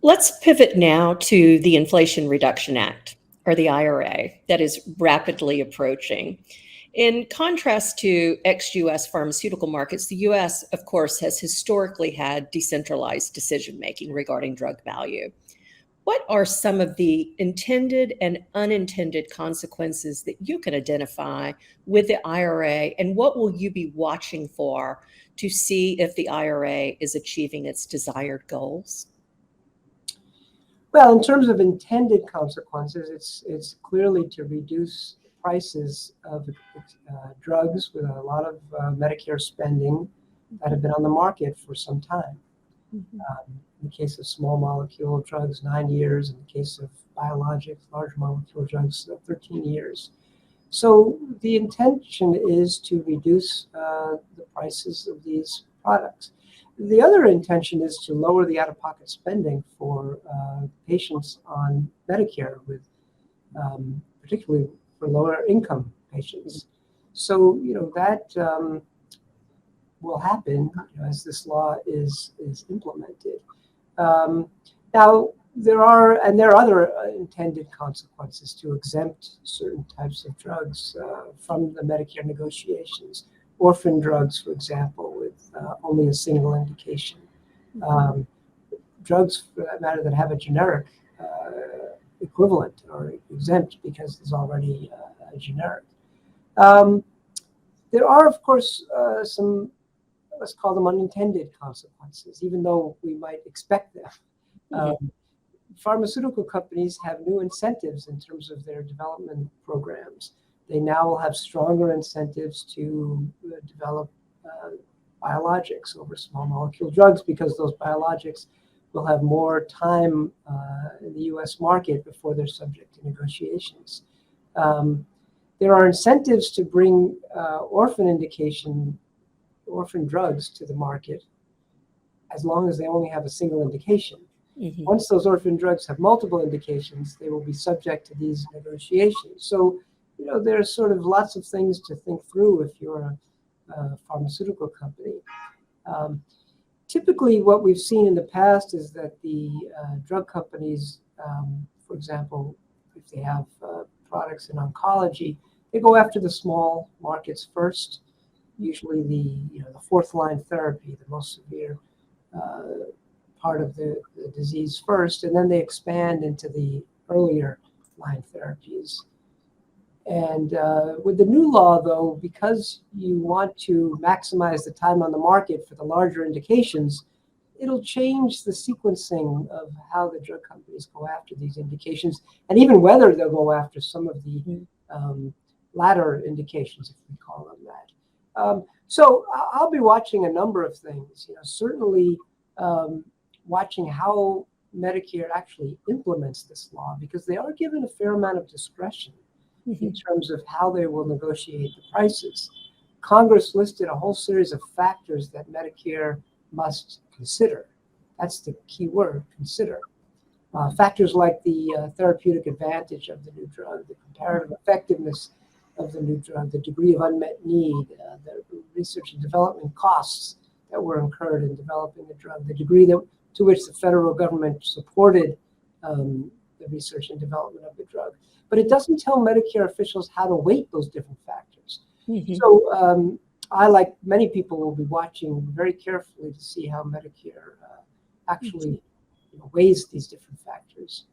Let's pivot now to the Inflation Reduction Act, or the IRA, that is rapidly approaching. In contrast to ex-US pharmaceutical markets, the US, of course, has historically had decentralized decision-making regarding drug value. What are some of the intended and unintended consequences that you can identify with the IRA, and what will you be watching for to see if the IRA is achieving its desired goals? Well, in terms of intended consequences, it's clearly to reduce prices of drugs with a lot of Medicare spending that have been on the market for some time. In the case of small molecule drugs, 9 years. In the case of biologics, large molecule drugs, 13 years. So the intention is to reduce the prices of these products. The other intention is to lower the out-of-pocket spending for patients on Medicare, with particularly for lower income patients. So that will happen as this law is implemented. Now there are other intended consequences to exempt certain types of drugs from the Medicare negotiations. Orphan drugs, for example, with only a single indication. Drugs, for that matter, that have a generic equivalent are exempt because there's already a generic. There are, of course, some, let's call them unintended consequences, even though we might expect them. Pharmaceutical companies have new incentives in terms of their development programs. They now will have stronger incentives to develop biologics over small molecule drugs, because those biologics will have more time in the US market before they're subject to negotiations. There are incentives to bring orphan drugs to the market, as long as they only have a single indication. Once those orphan drugs have multiple indications, they will be subject to these negotiations. So there's sort of lots of things to think through if you're a pharmaceutical company. Typically, what we've seen in the past is that the drug companies, for example, if they have products in oncology, they go after the small markets first, usually the fourth line therapy, the most severe part of the disease first, and then they expand into the earlier line therapies. And with the new law, though, because you want to maximize the time on the market for the larger indications, it'll change the sequencing of how the drug companies go after these indications, and even whether they'll go after some of the latter indications, if we call them that. So I'll be watching a number of things. Certainly watching how Medicare actually implements this law, because they are given a fair amount of discretion in terms of how they will negotiate the prices. Congress listed a whole series of factors that Medicare must consider. That's the key word, consider. Factors like the therapeutic advantage of the new drug, the comparative effectiveness of the new drug, the degree of unmet need, the research and development costs that were incurred in developing the drug, the degree to which the federal government supported the research and development of the drug. But it doesn't tell Medicare officials how to weight those different factors. So I, like many people, will be watching very carefully to see how Medicare actually weighs these different factors.